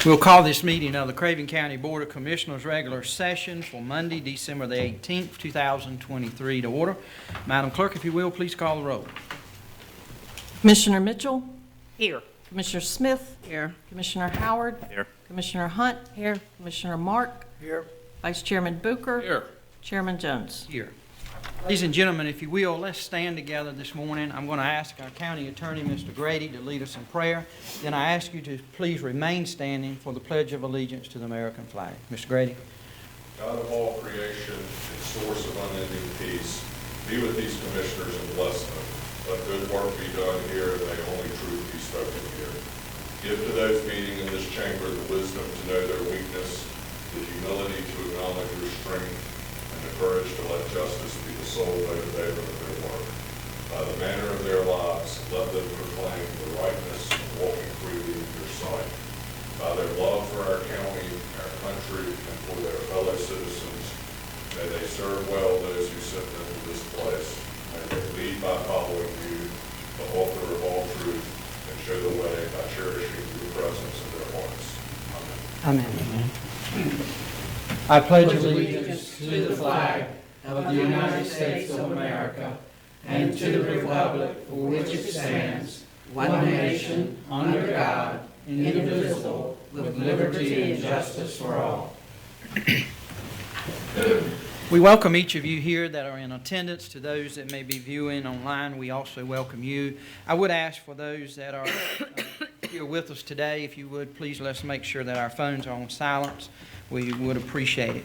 We'll call this meeting of the Craven County Board of Commissioners regular session for Monday, December the 18th, 2023 to order. Madam Clerk, if you will, please call the roll. Commissioner Mitchell? Here. Commissioner Smith? Here. Commissioner Howard? Here. Commissioner Hunt? Here. Commissioner Mark? Here. Vice Chairman Booker? Here. Chairman Jones? Here. Ladies and gentlemen, if you will, let's stand together this morning. I'm going to ask our County Attorney, Mr. Grady, to lead us in prayer. Then I ask you to please remain standing for the Pledge of Allegiance to the American flag. Mr. Grady. God of all creation and source of unending peace, be with these commissioners and bless them. Let good work be done here and may only truth be spoken here. Give to those meeting in this chamber the wisdom to know their weakness, the humility to acknowledge your strength, and the courage to let justice be the sole motivator of their work. By the manner of their lives, let them proclaim the rightness of walking freely in your sight. By their love for our county, our country, and for their fellow citizens, may they serve well those who sent them to this place. May they lead by following you, the author of all truth, and show the way by cherishing your presence in their hearts. Amen. Amen. I pledge allegiance to the flag of the United States of America and to the republic for which it stands, one nation, under God, indivisible, with liberty and justice for all. We welcome each of you here that are in attendance. To those that may be viewing online, we also welcome you. I would ask for those that are here with us today, if you would, please let's make sure that our phones are on silence. We would appreciate it.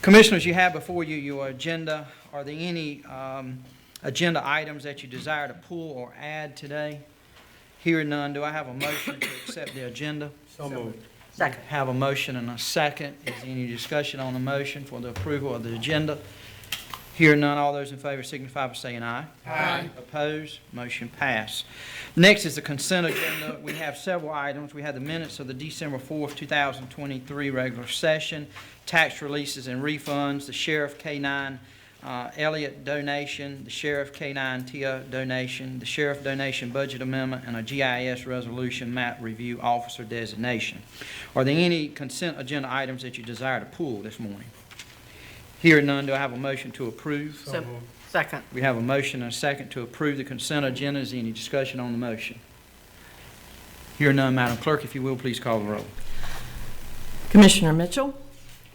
Commissioners, you have before you your agenda. Are there any agenda items that you desire to pull or add today? Hearing none, do I have a motion to accept the agenda? So moved. Second. Have a motion and a second. Is there any discussion on the motion for the approval of the agenda? Hearing none, all those in favor signify by saying aye. Aye. Opposed? Motion passed. Next is the consent agenda. We have several items. We have the minutes of the December 4th, 2023 regular session, tax releases and refunds, the Sheriff K-9 Elliott donation, the Sheriff K-9 Tia donation, the Sheriff donation budget amendment, and a GIS resolution map review officer designation. Are there any consent agenda items that you desire to pull this morning? Hearing none, do I have a motion to approve? Second. We have a motion and a second to approve the consent agenda. Is there any discussion on the motion? Hearing none, Madam Clerk, if you will, please call the roll. Commissioner Mitchell?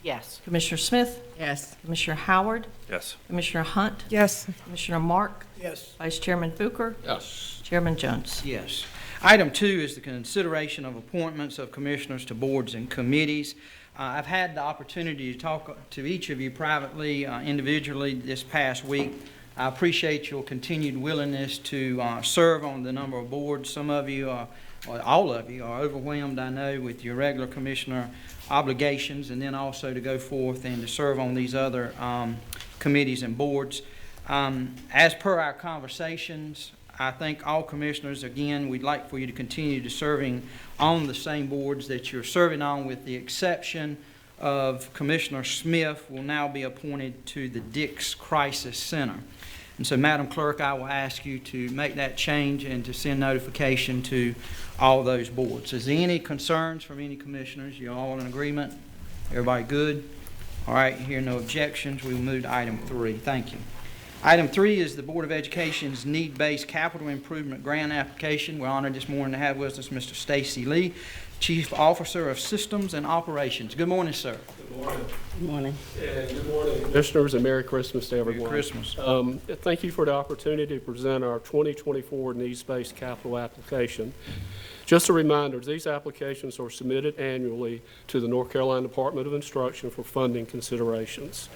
Yes. Commissioner Smith? Yes. Commissioner Howard? Yes. Commissioner Hunt? Yes. Commissioner Mark? Yes. Vice Chairman Booker? Yes. Chairman Jones? Yes. Item 2 is the consideration of appointments of commissioners to boards and committees. I've had the opportunity to talk to each of you privately, individually this past week. I appreciate your continued willingness to serve on the number of boards. Some of you, or all of you, are overwhelmed, I know, with your regular commissioner obligations, and then also to go forth and to serve on these other committees and boards. As per our conversations, I think all commissioners, again, we'd like for you to continue to serving on the same boards that you're serving on, with the exception of Commissioner Smith will now be appointed to the Dix Crisis Center. And so, Madam Clerk, I will ask you to make that change and to send notification to all those boards. Is there any concerns from any commissioners? You all in agreement? Everybody good? All right, hear no objections. We will move to item 3. Thank you. Item 3 is the Board of Education's need-based capital improvement grant application. We're honored this morning to have with us Mr. Stacy Lee, Chief Officer of Systems and Operations. Good morning, sir. Good morning. Good morning. And good morning, commissioners, and Merry Christmas to everyone. Merry Christmas. Thank you for the opportunity to present our 2024 needs-based capital application. Just a reminder, these applications are submitted annually to the North Carolina Department of Instruction for funding considerations.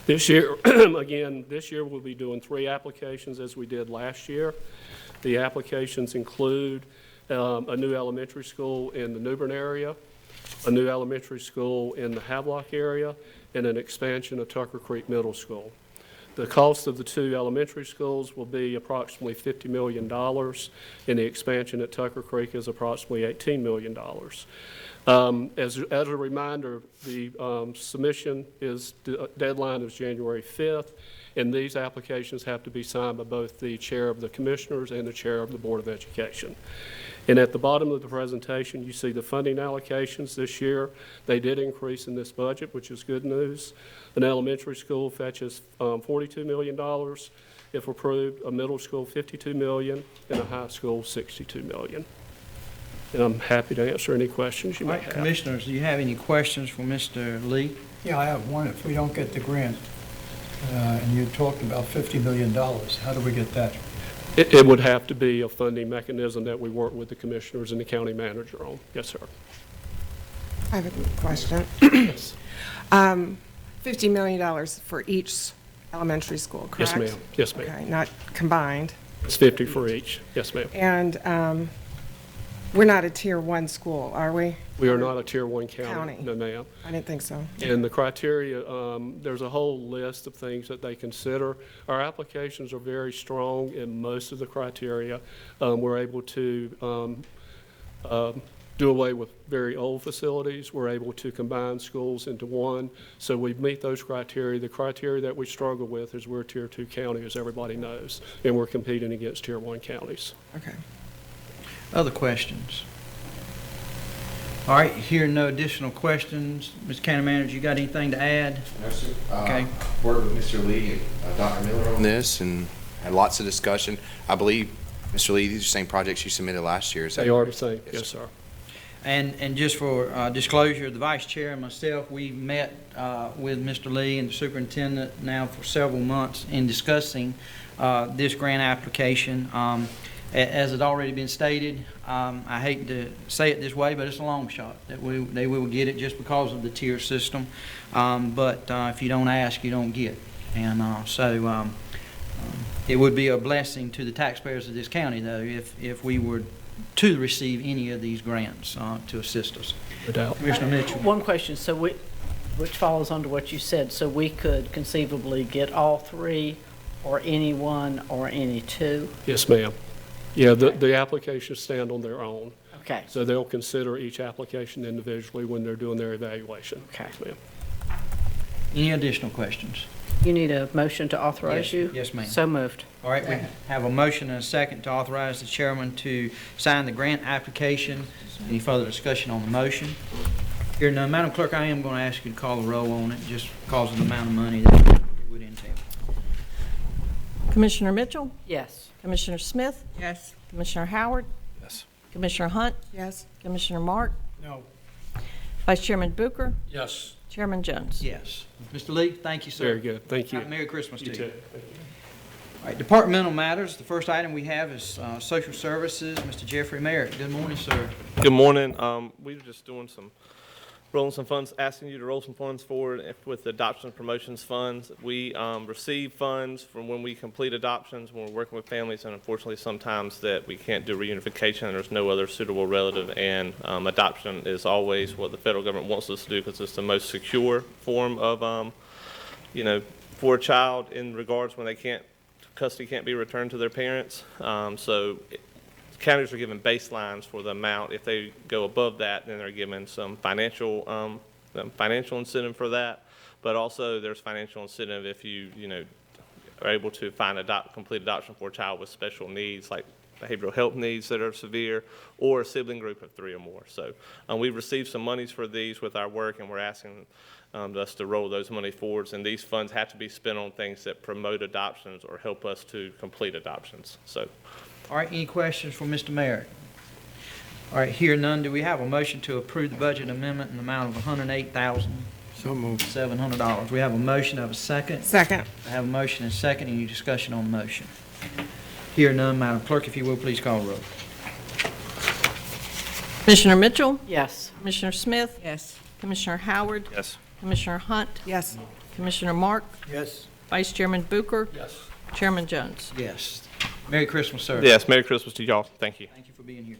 This year, this year we'll be doing 3 applications as we did last year. The applications include a new elementary school in the New Bern area, a new elementary school in the Havelock area, and an expansion of Tucker Creek Middle School. The cost of the 2 elementary schools will be approximately $50 million, and the expansion at Tucker Creek is approximately $18 million. As a reminder, the submission deadline is January 5th, and these applications have to be signed by both the chair of the commissioners and the chair of the Board of Education. And at the bottom of the presentation, you see the funding allocations this year. They did increase in this budget, which is good news. An elementary school fetches $42 million if approved, a middle school $52 million, and a high school $62 million. And I'm happy to answer any questions you All may right, have. Commissioners, do you have any questions for Mr. Lee? Yeah, I have one. If we don't get the grant, and you talked about $50 million, how do we get that? It would have to be a funding mechanism that we work with the commissioners and the county manager on. Yes, sir. I have a question. $50 million for each elementary school, correct? Yes, ma'am. Yes, ma'am. Okay, not combined. It's 50 for each. Yes, ma'am. And we're not a Tier 1 school, are we? We are not a Tier 1 county. County. No, ma'am. I didn't think so. And the criteria, there's a whole list of things that they consider. Our applications are very strong in most of the criteria. We're able to do away with very old facilities. We're able to combine schools into one. So we meet those criteria. The criteria that we struggle with is we're a Tier 2 county, as everybody knows, and we're competing against Tier 1 counties. Okay. Other questions? All right, hearing no additional questions, Mr. County Manager, you got anything to add? No, sir. Okay. Worked with Mr. Lee and Dr. Miller on this and had lots of discussion. I believe, Mr. Lee, these are the same projects you submitted last year. Is that They are the correct? same. Yes, sir. And just for disclosure, the Vice Chair and myself, we met with Mr. Lee and the Superintendent now for several months in discussing this grant application. As had already been stated, I hate to say it this way, but it's a long shot that they will get it just because of the tier system. But if you don't ask, you don't get. And so it would be a blessing to the taxpayers of this county, though, if we were to receive any of these grants to assist us. No doubt. Commissioner Mitchell. One question, so which follows under what you said, so we could conceivably get all three, or any one, or any two? Yes, ma'am. Yeah, the applications stand on their own. Okay, So they'll consider each application individually when they're doing their evaluation. Okay. Yes, ma'am. Any additional questions? you need a motion to authorize Yes, you? yes, ma'am. So moved. All right, we have a motion and a second to authorize the chairman to sign the grant application. Any further discussion on the motion? Here none. Madam Clerk, I am going to ask you to call the roll on it, just because of the amount of money that it would entail. Commissioner Mitchell, Yes. Commissioner Smith, Yes. Commissioner Howard, Yes. Commissioner Hunt, Yes. Commissioner Mark, No. Vice Chairman Booker, Yes. Chairman Jones. Yes. Mr. Lee, thank you, sir. Very good. Thank you. Merry Christmas to You you. too. All right, departmental matters. The first item we have is social services. Mr. Jeffrey Merritt. Good morning, sir. Good morning. We were just doing rolling some funds, asking you to roll some funds forward with the adoption and promotions funds. We receive funds from when we complete adoptions, when we're working with families, and unfortunately sometimes that we can't do reunification and there's no other suitable relative, and adoption is always what the federal government wants us to do because it's the most secure form of, for a child in regards when custody can't be returned to their parents. Counties are given baselines for the amount. If they go above that, then they're given some financial incentive for that. But also, there's financial incentive if you are able to find complete adoption for a child with special needs, like behavioral health needs that are severe, or a sibling group of 3 or more. So we've received some monies for these with our work, and we're asking us to roll those money forwards. And these funds have to be spent on things that promote adoptions or help us to complete adoptions. So. All right, any questions for Mr. Merritt? All right, here none. Do we have a motion to approve the budget amendment in the amount of $108,700? So moved. We have a motion. I have a second. Second. I have a motion and a second. Any discussion on the motion? Here none. Madam Clerk, if you will, please call the roll. Commissioner Mitchell, Yes. Commissioner Smith, Yes. Commissioner Howard, Yes. Commissioner Hunt, Yes. Commissioner Mark, Yes. Vice Chairman Booker, Yes. Chairman Jones. Yes. Merry Christmas, sir. Yes, Merry Christmas to y'all. Thank you. Thank you for being here.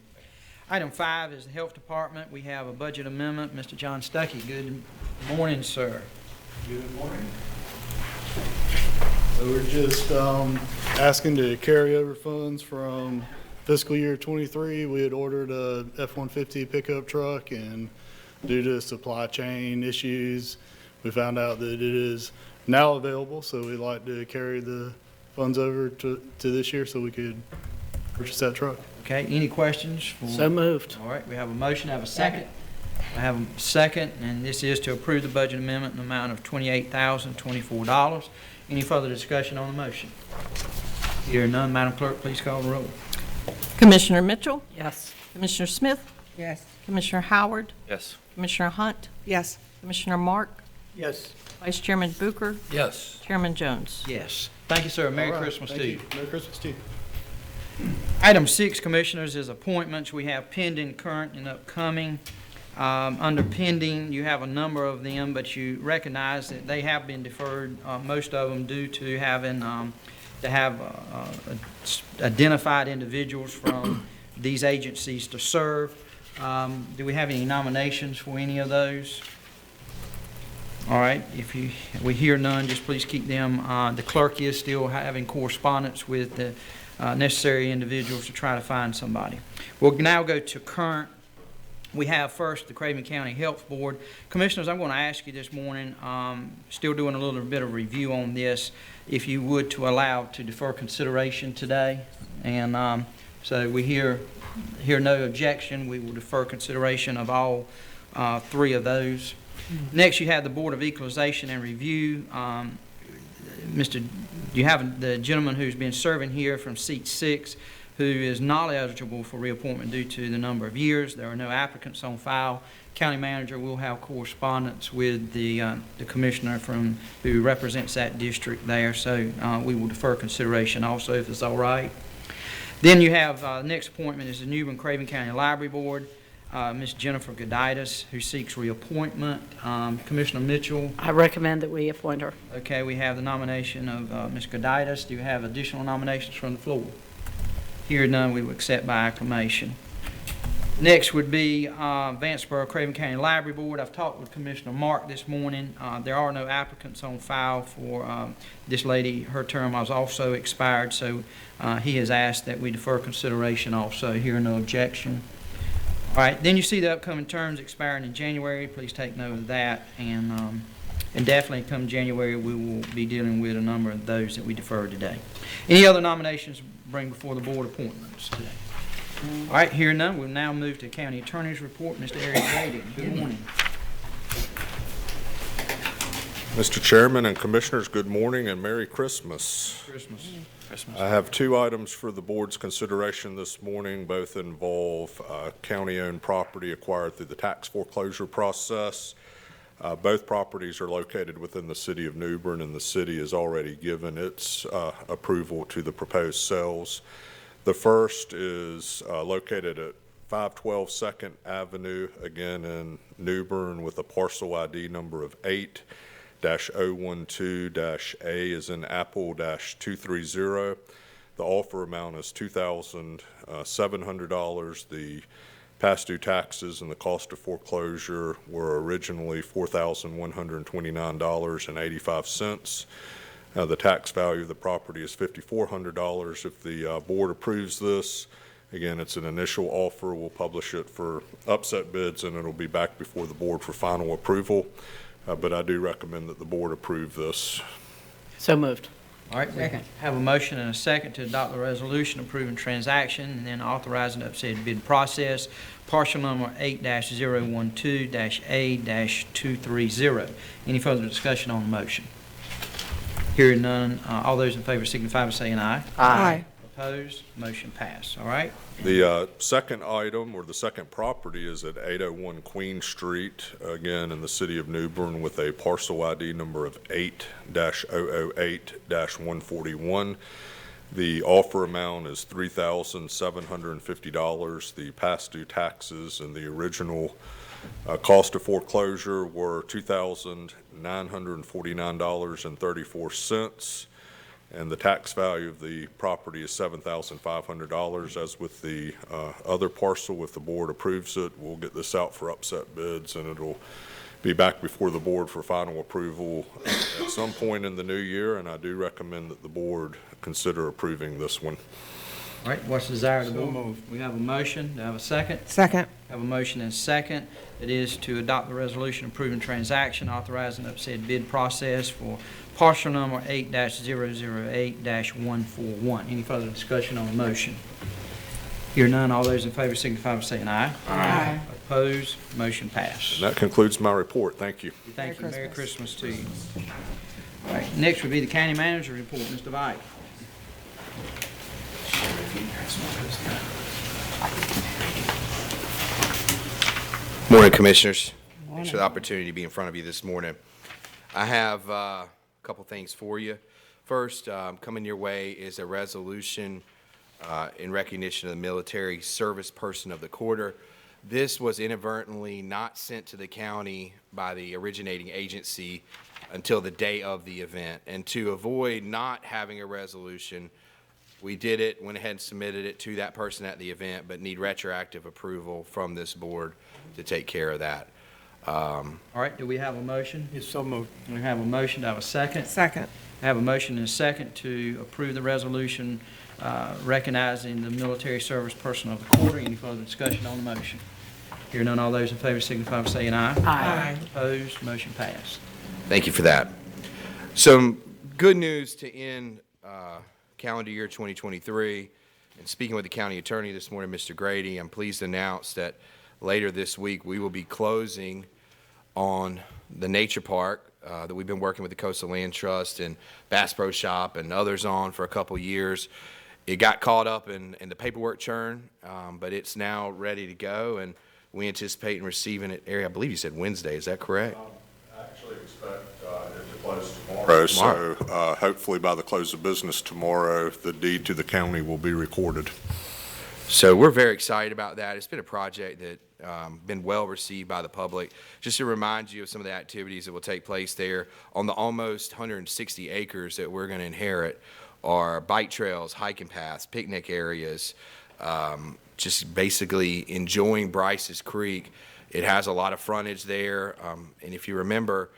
Item 5 is the Health Department. We have a budget amendment. Mr. John Stuckey, good morning, sir. Good morning. So we're just asking to carry over funds from fiscal year '23. We had ordered a F-150 pickup truck, and due to supply chain issues, we found out that it is now available, so we'd like to carry the funds over to this year so we could purchase that truck. Okay, any questions? So moved. All right, we have a motion, have a second. I have a second, and this is to approve the budget amendment in the amount of $28,024. Any further discussion on the motion? Hearing none, Madam Clerk, please call the roll. Commissioner Mitchell, Yes. Commissioner Smith, Yes. Commissioner Howard, Yes. Commissioner Hunt, Yes. Commissioner Mark, Yes. Vice Chairman Booker, Yes. Chairman Jones. Yes. Thank you, sir. Merry All right, Christmas thank to you. you. Merry Christmas to you. Item 6, Commissioners, is appointments. We have pending, current, and upcoming. Under pending, you have a number of them, but you recognize that they have been deferred, most of them due to having to have identified individuals from these agencies to serve. Do we have any nominations for any of those? All right, we hear none, just please keep them. The clerk is still having correspondence with the necessary individuals to try to find somebody. We'll now go to current. We have first the Craven County Health Board. Commissioners, I'm going to ask you this morning, still doing a little bit of review on this, if you would to allow to defer consideration today. And so we hear no objection. We will defer consideration of all three of those. Next, you have the Board of Equalization and Review. You have the gentleman who's been serving here from seat 6, who is not eligible for reappointment due to the number of years. There are no applicants on file. County manager will have correspondence with the commissioner who represents that district there, so we will defer consideration also, if it's all right. Then you have next appointment is the New Bern Craven County Library Board. Ms. Jennifer Goditis, who seeks reappointment. Commissioner Mitchell. I recommend that we appoint her. Okay, we have the nomination of Ms. Goditis. Do you have additional nominations from the floor? Hearing none, we will accept by acclamation. Next would be Vanceboro Craven County Library Board. I've talked with Commissioner Mark this morning. There are no applicants on file for this lady. Her term has also expired, so he has asked that we defer consideration also. Hearing no objection. All right, then you see the upcoming terms expiring in January. Please take note of that. And definitely come January, we will be dealing with a number of those that we deferred today. Any other nominations bring before the board appointments today? All right, hearing none, we'll now move to County Attorney's Report. Mr. Eric Grady, good morning. Mr. Chairman and Commissioners, good morning and Merry Christmas. Christmas. I have 2 items for the board's consideration this morning. Both involve county-owned property acquired through the tax foreclosure process. Both properties are located within the city of New Bern, and the city has already given its approval to the proposed sales. The first is located at 512 2nd Avenue, again in New Bern, with a parcel ID number of 8-012-A as in Apple-230. The offer amount is $2,700. The past due taxes and the cost of foreclosure were originally $4,129.85. The tax value of the property is $5,400. If the board approves this, again, it's an initial offer. We'll publish it for upset bids, and it'll be back before the board for final approval. But I do recommend that the board approve this. So moved. All right, we have a motion and a second to adopt the resolution approving transaction and then authorizing the upset bid process, partial number 8-012-A-230. Any further discussion on the motion? Hearing none, all those in favor signify by saying aye. Aye. Opposed? Motion passed. All right. The second item, or the second property, is at 801 Queen Street, again in the city of New Bern, with a parcel ID number of 8-008-141. The offer amount is $3,750. The past due taxes and the original cost of foreclosure were $2,949.34. And the tax value of the property is $7,500. As with the other parcel, if the board approves it, we'll get this out for upset bids, and it'll be back before the board for final approval at some point in the new year, and I do recommend that the board consider approving this one. All right, what's the desire of the board? We have a motion. Do I have a second? Second. Have a motion and a second. It is to adopt the resolution approving transaction, authorizing the upset bid process for partial number 8-008-141. Any further discussion on the motion? Hear none, all those in favor signify by saying aye. Aye. Opposed, motion passed. That concludes my report. Thank you. Thank you. Merry Merry Christmas. Christmas to you. All right, next would be the county manager report. Mr. Vite. Morning, Commissioners. Thanks for the opportunity to be in front of you this morning. I have a couple things for you. First, coming your way is a resolution in recognition of the Military Service Person of the Quarter. This was inadvertently not sent to the county by the originating agency until the day of the event. And to avoid not having a resolution, we did it, went ahead and submitted it to that person at the event, but need retroactive approval from this board to take care of that. All right, do we have a motion? It's so moved. We have a motion. Do I have a second? Second. I have a motion and a second to approve the resolution recognizing the military service person of the quarter. Any further discussion on the motion? Hear none, all those in favor signify by saying aye. Aye. Opposed, motion passed. Thank you for that. Some good news to end calendar year 2023. And speaking with the county attorney this morning, Mr. Grady, I'm pleased to announce that later this week we will be closing on the nature park that we've been working with the Coastal Land Trust and Bass Pro Shop and others on for a couple years. It got caught up in the paperwork churn, but it's now ready to go, and we anticipate receiving it, I believe you said Wednesday, is that correct? I actually expect it to close tomorrow. So hopefully by the close of business tomorrow, the deed to the county will be recorded. So we're very excited about that. It's been a project that been well received by the public. Just to remind you of some of the activities that will take place there on the almost 160 acres that we're going to inherit are bike trails, hiking paths, picnic areas, just basically enjoying Bryce's Creek. It has a lot of frontage there, and if you remember,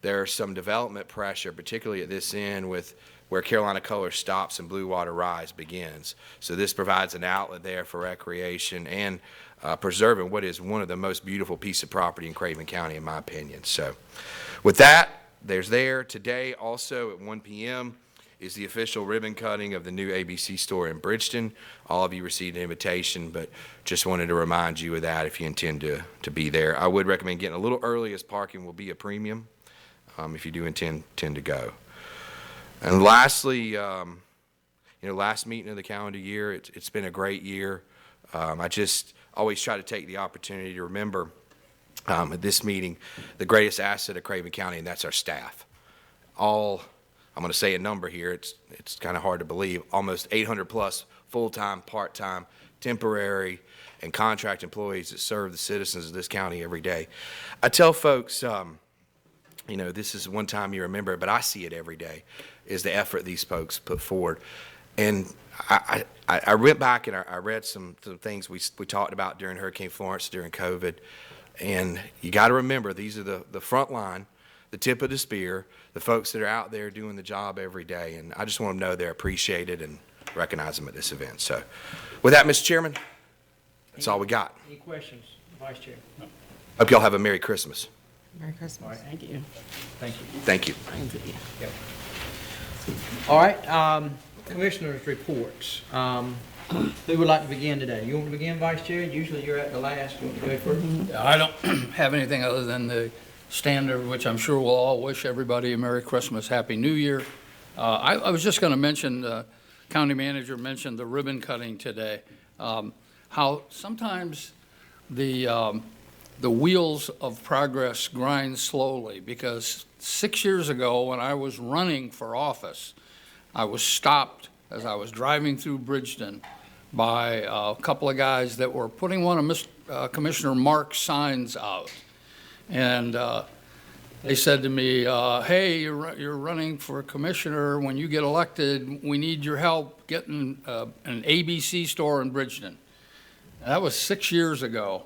there's some development pressure, particularly at this end with where Carolina Color stops and Blue Water Rise begins. So this provides an outlet there for recreation and preserving what is one of the most beautiful pieces of property in Craven County, in my opinion. So with that, there's there. Today also at 1 p.m. is the official ribbon cutting of the new ABC store in Bridgeton. All of you received an invitation, but just wanted to remind you of that if you intend to be there. I would recommend getting a little early as parking will be a premium if you do intend to go. And lastly, last meeting of the calendar year, it's been a great year. I just always try to take the opportunity to remember at this meeting the greatest asset of Craven County, and that's our staff. I'm going to say a number here. It's kind of hard to believe. Almost 800 plus full-time, part-time, temporary, and contract employees that serve the citizens of this county every day. I tell folks, this is one time you remember it, but I see it every day, is the effort these folks put forward. And I went back and I read some things we talked about during Hurricane Florence, during COVID. And you got to remember, these are the front line, the tip of the spear, the folks that are out there doing the job every day. And I just want them to know they're appreciated and recognize them at this event. So with that, Mr. Chairman, that's all we got. Any questions, Vice Chair? No. Hope y'all have a Merry Christmas. Merry Christmas. Thank you. Thank you. Thank you. Yep. All right, commissioners' reports. Who would like to begin today? You want to begin, Vice Chair? Usually you're at the last. You want to go first? I don't have anything other than the standard, which I'm sure we'll all wish everybody a Merry Christmas, Happy New Year. I was just going to mention, the county manager mentioned the ribbon cutting today, how sometimes the wheels of progress grind slowly, because 6 years ago when I was running for office, I was stopped as I was driving through Bridgeton by a couple of guys that were putting one of Commissioner Mark's signs out. And they said to me, hey, you're running for commissioner. When you get elected, we need your help getting an ABC store in Bridgeton. And that was 6 years ago.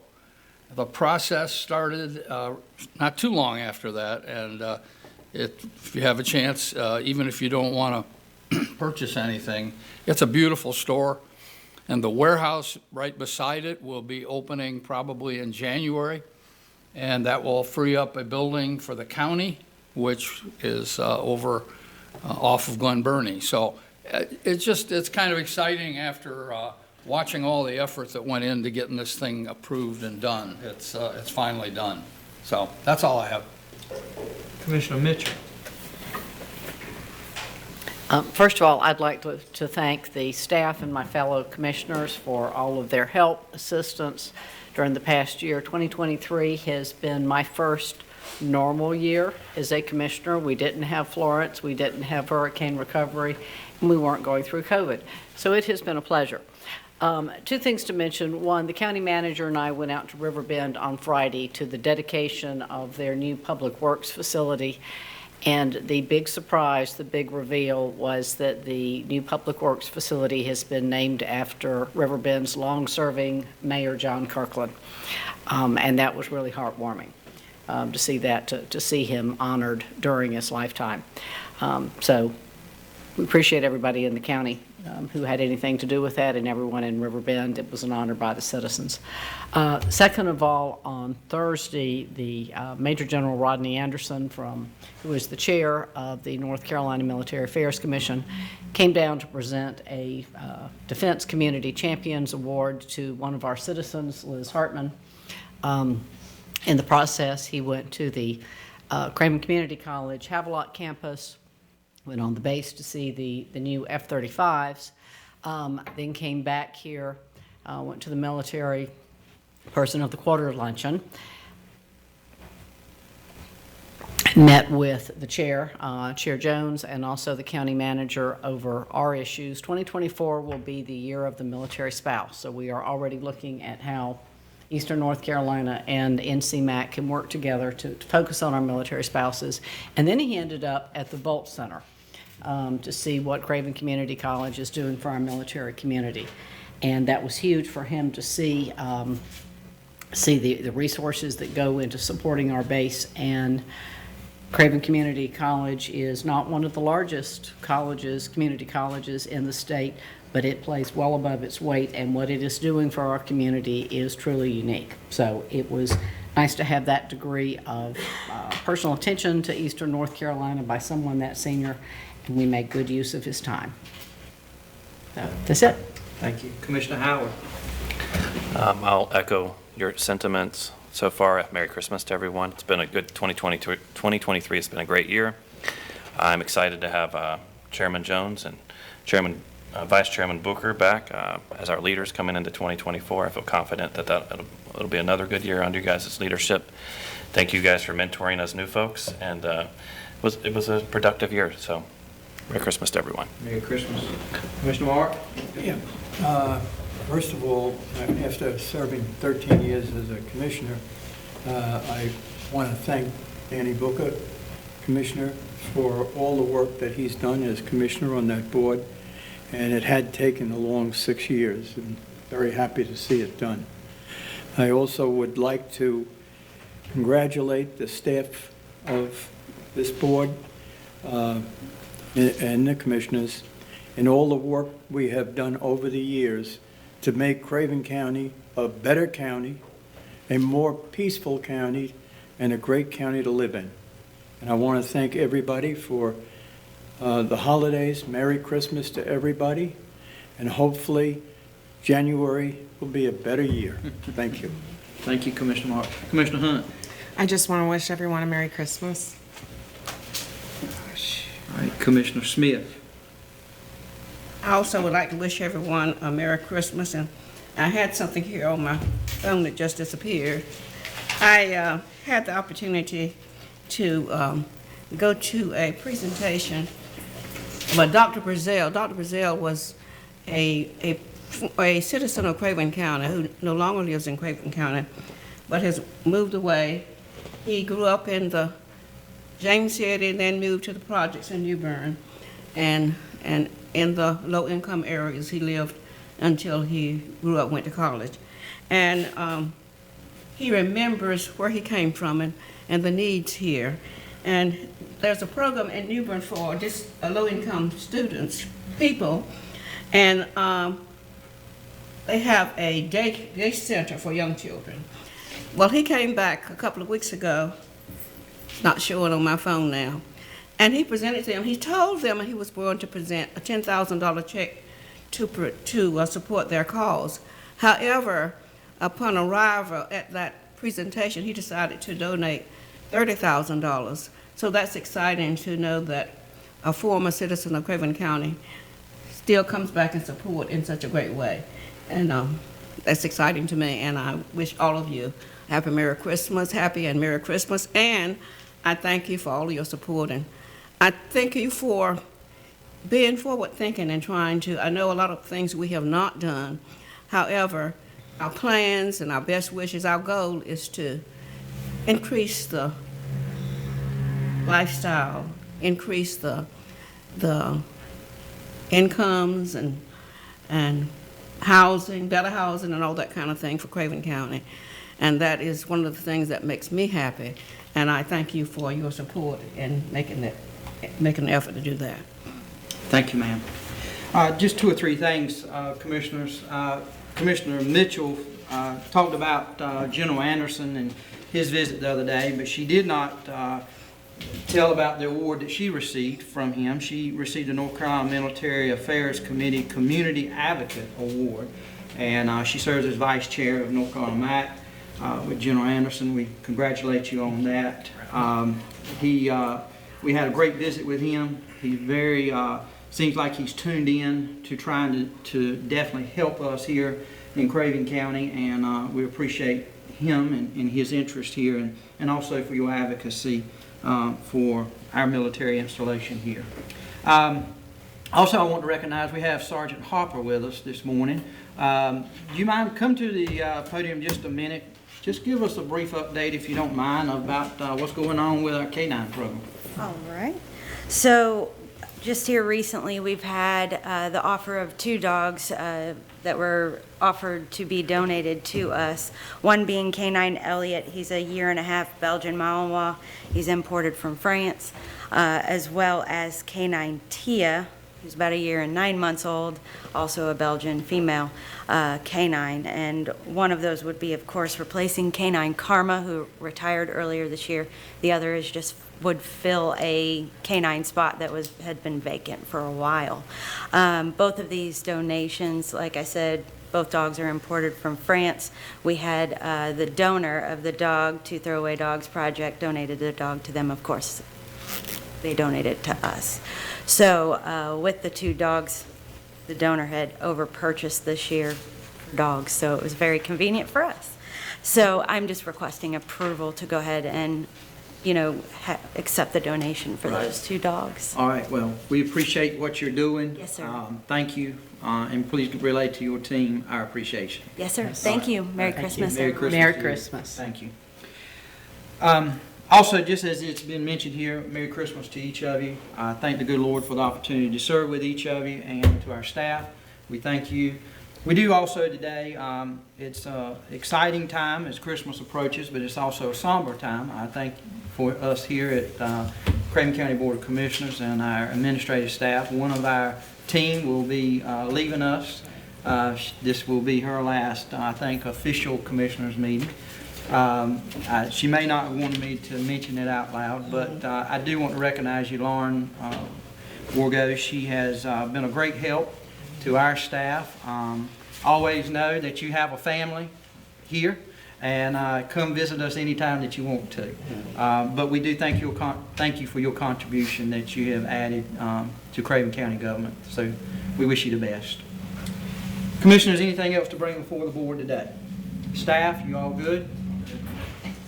The process started not too long after that, and if you have a chance, even if you don't want to purchase anything, it's a beautiful store. And the warehouse right beside it will be opening probably in January, and that will free up a building for the county, which is over off of Glen Burnie. So it's kind of exciting after watching all the effort that went into getting this thing approved and done. It's finally done. So that's all I have. Commissioner Mitchell. First of all, I'd like to thank the staff and my fellow commissioners for all of their help, assistance during the past year. 2023 has been my first normal year as a commissioner. We didn't have Florence, we didn't have hurricane recovery, and we weren't going through COVID. So it has been a pleasure. Two things to mention. One, the county manager and I went out to Riverbend on Friday to the dedication of their new public works facility. And the big surprise, the big reveal was that the new public works facility has been named after Riverbend's long-serving mayor, John Kirkland. And that was really heartwarming to see that, to see him honored during his lifetime. So we appreciate everybody in the county who had anything to do with that, and everyone in Riverbend. It was an honor by the citizens. Second of all, on Thursday, the Major General Rodney Anderson, who is the chair of the North Carolina Military Affairs Commission, came down to present a Defense Community Champions Award to one of our citizens, Liz Hartman. In the process, he went to the Craven Community College Havelock campus, went on the base to see the new F-35s, then came back here, went to the military person of the quarter luncheon, met with the chair, Chair Jones, and also the county manager over our issues. 2024 will be the year of the military spouse, so we are already looking at how Eastern North Carolina and NCMAC can work together to focus on our military spouses. And then he ended up at the Bolt Center to see what Craven Community College is doing for our military community. And that was huge for him to see the resources that go into supporting our base. And Craven Community College is not one of the largest colleges, community colleges in the state, but it plays well above its weight, and what it is doing for our community is truly unique. So it was nice to have that degree of personal attention to Eastern North Carolina by someone that senior, and we made good use of his time. So that's it. Thank you. Commissioner Howard. I'll echo your sentiments so far. Merry Christmas to everyone. It's been a good 2023 has been a great year. I'm excited to have Chairman Jones and Vice Chairman Booker back as our leaders coming into 2024. I feel confident that it'll be another good year under you guys' leadership. Thank you guys for mentoring us new folks, and it was a productive year. So, Merry Christmas to everyone. Merry Christmas. Commissioner Mark? Yeah. First of all, after serving 13 years as a commissioner, I want to thank Danny Booker, Commissioner, for all the work that he's done as commissioner on that board. And it had taken a long 6 years, and very happy to see it done. I also would like to congratulate the staff of this board and the commissioners in all the work we have done over the years to make Craven County a better county, a more peaceful county, and a great county to live in. And I want to thank everybody for the holidays. Merry Christmas to everybody, and hopefully January will be a better year. Thank you. Thank you, Commissioner Mark. Commissioner Hunt. I just want to wish everyone a Merry Christmas. All right, Commissioner Smith. I also would like to wish everyone a Merry Christmas, and I had something here on my phone that just disappeared. I had the opportunity to go to a presentation by Dr. Brazil. Dr. Brazil was a citizen of Craven County who no longer lives in Craven County, but has moved away. He grew up in the James City and then moved to the projects in New Bern. And in the low-income areas he lived until he grew up, went to college. And he remembers where he came from and the needs here. And there's a program in New Bern for just low-income students, people, and they have a day center for young children. Well, he came back a couple of weeks ago, not showing on my phone now, and he presented to them. He told them he was going to present a $10,000 check to support their cause. However, upon arrival at that presentation, he decided to donate $30,000. So that's exciting to know that a former citizen of Craven County still comes back and support in such a great way. And that's exciting to me, and I wish all of you happy Merry Christmas, happy and Merry Christmas, and I thank you for all of your support, and I thank you for being forward-thinking and trying to, I know a lot of things we have not done. However, our plans and our best wishes, our goal is to increase the lifestyle, increase the incomes and housing, better housing and all that kind of thing for Craven County. And that is one of the things that makes me happy. And I thank you for your support in making an effort to do that. Thank you, ma'am. Just two or three things, Commissioners. Commissioner Mitchell talked about General Anderson and his visit the other day, but she did not tell about the award that she received from him. She received the North Carolina Military Affairs Committee Community Advocate Award, and she serves as Vice Chair of North Carolina MAC with General Anderson. We congratulate you on that. We had a great visit with him. He's very, seems like he's tuned in to trying to definitely help us here in Craven County, and we appreciate him and his interest here, and also for your advocacy for our military installation here. Also, I want to recognize we have Sergeant Harper with us this morning. Do you mind come to the podium just a minute? Just give us a brief update, if you don't mind, about what's going on with our K-9 program. All right. So just here recently, we've had the offer of 2 dogs that were offered to be donated to us. One being K9 Elliot. He's a 1.5-year Belgian Malinois. He's imported from France, as well as K9 Tia, who's about 1 year and 9 months old, also a Belgian female K9. And one of those would be, of course, replacing K9 Karma, who retired earlier this year. The other is just would fill a K9 spot that had been vacant for a while. Both of these donations, like I said, both dogs are imported from France. We had the donor of the Dog to Throwaway Dogs Project donated the dog to them. Of course, they donated to us. So with the 2 dogs, the donor had over-purchased this year dogs, so it was very convenient for us. So I'm just requesting approval to go ahead and accept the donation for those 2 dogs. All right, well, we appreciate what you're doing. Yes, sir. Thank you, and please relay to your team our appreciation. Yes, sir. Thank you. Merry Christmas. Merry Christmas. Merry to you. Christmas. Thank you. Also, just as it's been mentioned here, Merry Christmas to each of you. I thank the good Lord for the opportunity to serve with each of you, and to our staff. We thank you. We do also today, it's an exciting time as Christmas approaches, but it's also a somber time. I thank for us here at Craven County Board of Commissioners and our administrative staff. One of our team will be leaving us. This will be her last, I think, official commissioners meeting. She may not want me to mention it out loud, but I do want to recognize you, Lauren Wargo. She has been a great help to our staff. Always know that you have a family here, and come visit us anytime that you want to. But we do thank you for your contribution that you have added to Craven County government. So we wish you the best. Commissioners, anything else to bring before the board today? Staff, you all good?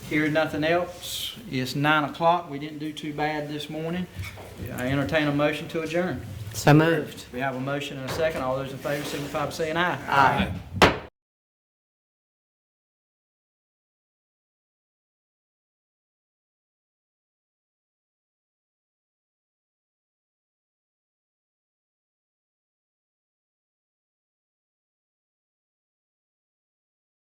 Hearing nothing else, it's 9 o'clock. We didn't do too bad this morning. I entertain a motion to adjourn. So moved. We have a motion and a second. All those in favor signify by saying aye. Aye.